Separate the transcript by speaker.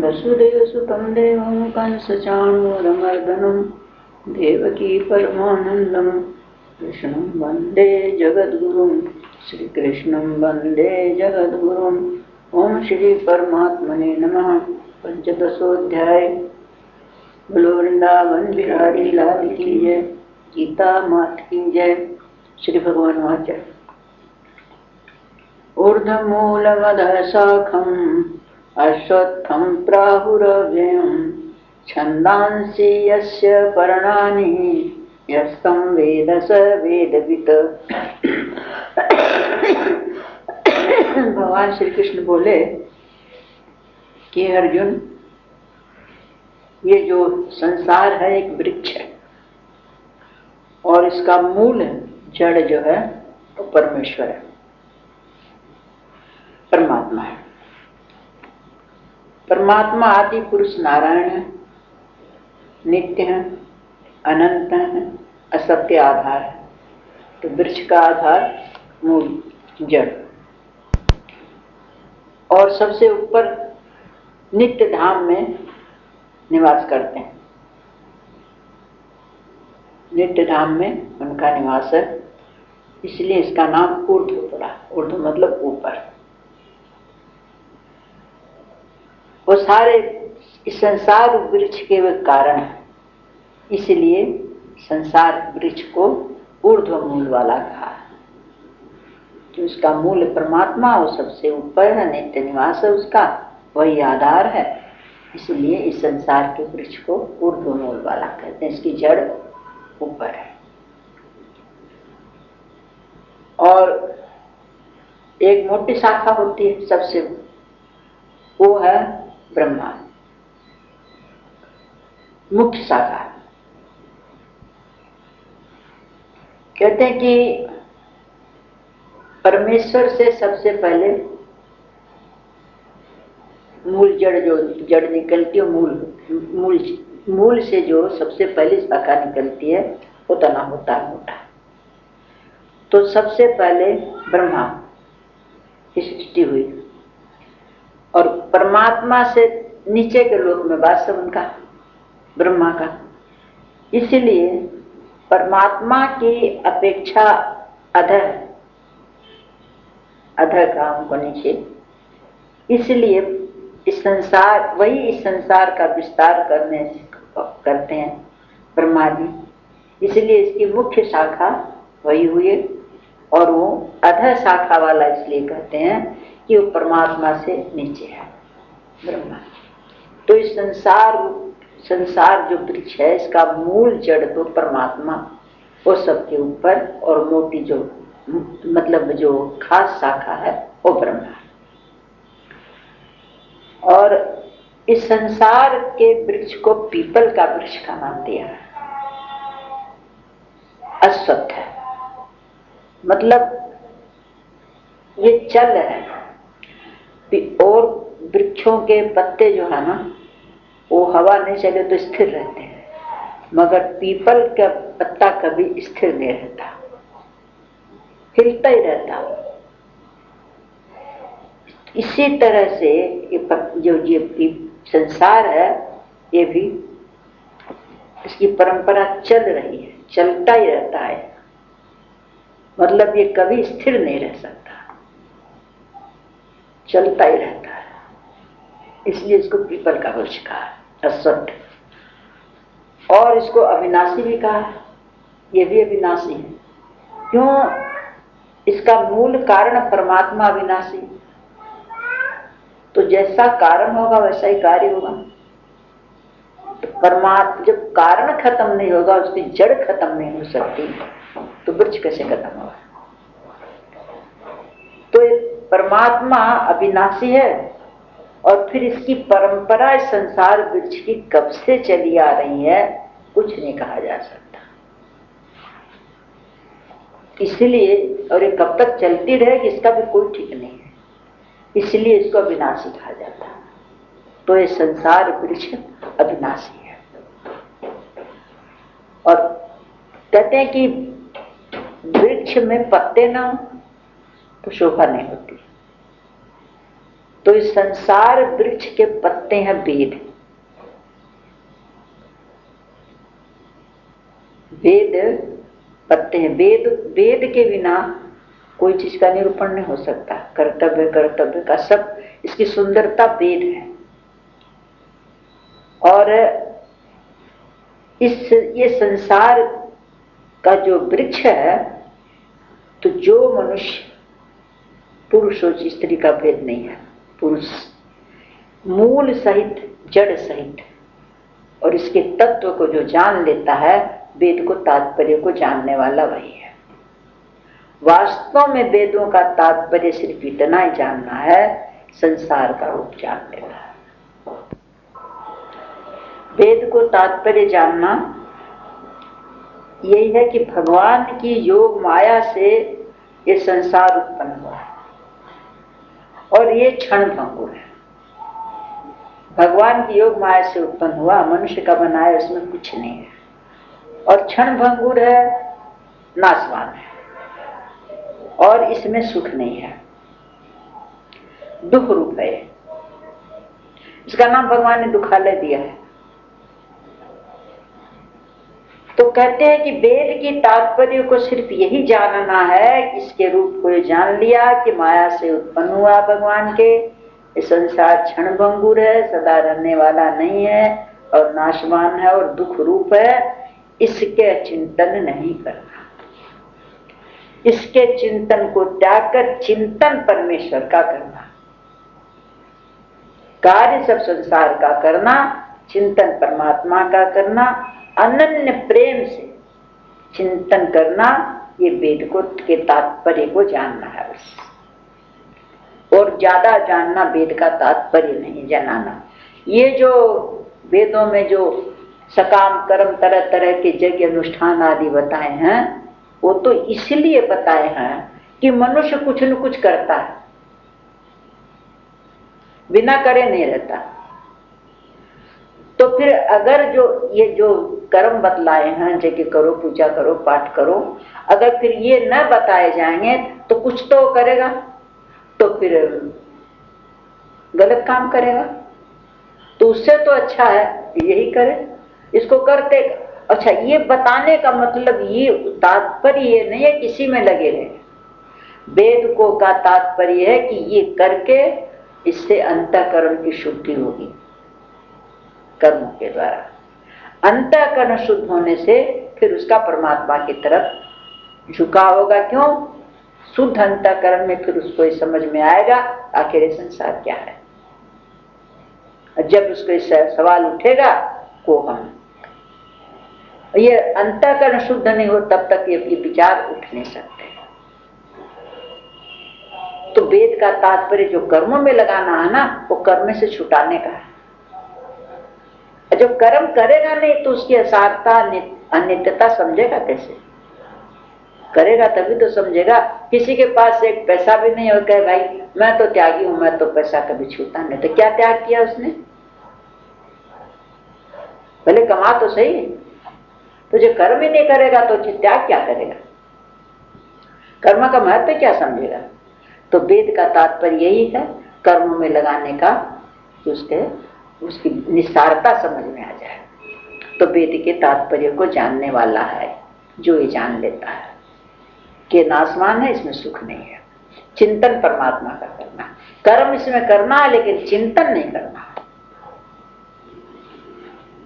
Speaker 1: वसुदेवसुतं देवं कंसचाणूरमर्दनं देवकी परमानन्दं कृष्णं वन्दे जगद्गुरुं श्रीकृष्णं वन्दे जगद्गुरुं। ओम श्री परमात्मने नमः। पंचदशोध्याय। बोलो वृंदावन बिहारी लाल की जय, गीता मात की जय। श्री भगवान वाचा ऊर्ध्वमूलमधः शाखम् अश्वत्थं प्राहुरव्ययम् छन्दांसि यस्य पर्णानि यस्तं वेद स वेदवित्। भगवान श्री कृष्ण बोले कि अर्जुन, ये जो संसार है एक वृक्ष है और इसका मूल जड़ जो है वो परमेश्वर है, परमात्मा है। परमात्मा आदि पुरुष नारायण है, नित्य है, अनंत है, असत्य आधार है। तो वृक्ष का आधार मूल जड़, और सबसे ऊपर नित्य धाम में निवास करते हैं। नित्य धाम में उनका निवास है, इसलिए इसका नाम ऊर्ध्व पड़ा। ऊर्ध्व मतलब ऊपर। वो सारे इस संसार वृक्ष के वे कारण है, इसलिए संसार वृक्ष को ऊर्ध्व मूल वाला कहा। जो उसका मूल परमात्मा वो सबसे ऊपर है, नित्य निवास है उसका, वही आधार है, इसलिए इस संसार के वृक्ष को ऊर्ध्व मूल वाला कहते हैं। इसकी जड़ ऊपर है और एक मोटी शाखा होती है सबसे, वो है ब्रह्मा, मुख्य शाखा। कहते हैं कि परमेश्वर से सबसे पहले मूल जड़, जो जड़ निकलती है, मूल से जो सबसे पहले शाखा निकलती है वो तना होता है मोटा। तो सबसे पहले ब्रह्मा की सृष्टि हुई और परमात्मा से नीचे के लोक में वास उनका ब्रह्मा का। इसलिए परमात्मा की अपेक्षा अधर का हमको नीचे, इसलिए इस संसार, वही इस संसार का विस्तार करते हैं ब्रह्मा जी। इसलिए इसकी मुख्य शाखा वही हुई और वो अधर शाखा वाला इसलिए कहते हैं कि वो परमात्मा से नीचे है ब्रह्मा। तो इस संसार जो वृक्ष है इसका मूल जड़ तो परमात्मा, वो सबके ऊपर, और मोटी जो मतलब जो खास शाखा है वो ब्रह्मा। और इस संसार के वृक्ष को पीपल का वृक्ष का नाम दिया है। अश्वत्थ है मतलब ये चल है, और वृक्षों के पत्ते जो है ना वो हवा नहीं चले तो स्थिर रहते हैं, मगर पीपल का पत्ता कभी स्थिर नहीं रहता, हिलता ही रहता। इसी तरह से ये संसार है, ये भी इसकी परंपरा चल रही है, चलता ही रहता है, मतलब ये कभी स्थिर नहीं रह सकता, चलता ही रहता है। इसलिए इसको पीपल का वृक्ष कहा, अश्वत्थ। और इसको अविनाशी भी कहा, ये भी अविनाशी है। क्यों? इसका मूल कारण परमात्मा अविनाशी, तो जैसा कारण होगा वैसा ही कार्य होगा। तो जब कारण खत्म नहीं होगा, उसकी जड़ खत्म नहीं हो सकती, तो वृक्ष कैसे खत्म होगा? तो परमात्मा अविनाशी है और फिर इसकी परंपरा इस संसार वृक्ष की कब से चली आ रही है कुछ नहीं कहा जा सकता। इसलिए, और ये कब तक चलती रहेगी इसका भी कोई ठीक नहीं है, इसलिए इसको अविनाशी कहा जाता है। तो ये संसार वृक्ष अविनाशी है। और कहते हैं कि वृक्ष में पत्ते ना हो तो शोभा नहीं होती, तो इस संसार वृक्ष के पत्ते हैं वेद। वेद पत्ते हैं। वेद, वेद के बिना कोई चीज का निरूपण नहीं हो सकता। कर्तव्य, कर्तव्य का सब, इसकी सुंदरता वेद है। और ये संसार का जो वृक्ष है, तो जो मनुष्य, पुरुष और स्त्री का भेद नहीं है। पुरुष मूल सहित, जड़ सहित, और इसके तत्व को जो जान लेता है, वेद को, तात्पर्य को जानने वाला वही है। वास्तव में वेदों का तात्पर्य सिर्फ इतना ही जानना है, संसार का रूप जान लेना है। वेद को तात्पर्य जानना यही है कि भगवान की योग माया से ये संसार उत्पन्न हुआ है और ये क्षण भंगुर है। भगवान की योग माया से उत्पन्न हुआ, मनुष्य का बनाया, उसमें कुछ नहीं है, और क्षण भंगुर है, नाशवान है, और इसमें सुख नहीं है, दुख रूप है। इसका नाम भगवान ने दुखालय दिया है। तो कहते हैं कि वेद की तात्पर्य को सिर्फ यही जानना है, इसके रूप को जान लिया कि माया से उत्पन्न हुआ भगवान के, ये संसार क्षणभंगुर है, सदा रहने वाला नहीं है, और नाशवान है, और दुख रूप है। इसके चिंतन नहीं करना, इसके चिंतन को त्याग कर चिंतन परमेश्वर का करना, कार्य सब संसार का करना, चिंतन परमात्मा का करना, अनन्य प्रेम से चिंतन करना, ये वेद को के तात्पर्य को जानना है बस। और ज्यादा जानना वेद का तात्पर्य नहीं जानना। ये जो वेदों में जो सकाम कर्म, तरह तरह के यज्ञ अनुष्ठान आदि बताए हैं, वो तो इसलिए बताए हैं कि मनुष्य कुछ न कुछ करता है, बिना करे नहीं रहता। तो फिर अगर जो ये जो कर्म बतलाए हैं, यज्ञ करो, पूजा करो, पाठ करो, अगर फिर ये न बताए जाएंगे तो कुछ तो करेगा, तो फिर गलत काम करेगा। तो उससे तो अच्छा है यही करे, इसको करते। अच्छा, ये बताने का मतलब, ये तात्पर्य ये नहीं है किसी में लगे रहे। वेद को का तात्पर्य है कि ये करके इससे अंतःकरण की शुद्धि होगी कर्मों के द्वारा। अंतःकरण शुद्ध होने से फिर उसका परमात्मा की तरफ झुकाव होगा। क्यों? शुद्ध अंतःकरण में फिर उसको ये समझ में आएगा आखिर ये संसार क्या है। जब उसको सवाल उठेगा को हम, ये अंतःकरण शुद्ध नहीं हो तब तक ये विचार उठ नहीं सकते। तो वेद का तात्पर्य जो कर्मों में लगाना है ना, वो कर्म से छुटाने का है। जो कर्म करेगा नहीं तो उसकी असारता, अनित्यता समझेगा कैसे? करेगा तभी तो समझेगा। किसी के पास एक पैसा भी नहीं हो, कहे भाई मैं तो त्यागी हूं, मैं तो पैसा कभी छूता नहीं, तो क्या त्याग किया उसने? भले कमा तो सही, तो जो कर्म ही नहीं करेगा तो त्याग क्या करेगा? कर्म का महत्व क्या समझेगा? तो वेद का तात्पर्य यही है, कर्म में लगाने का, उसकी निस्सारता समझ में आ जाए। तो वेद के तात्पर्य को जानने वाला है जो ये जान लेता है कि नाशवान है, इसमें सुख नहीं है। चिंतन परमात्मा का करना, कर्म इसमें करना है लेकिन चिंतन नहीं करना।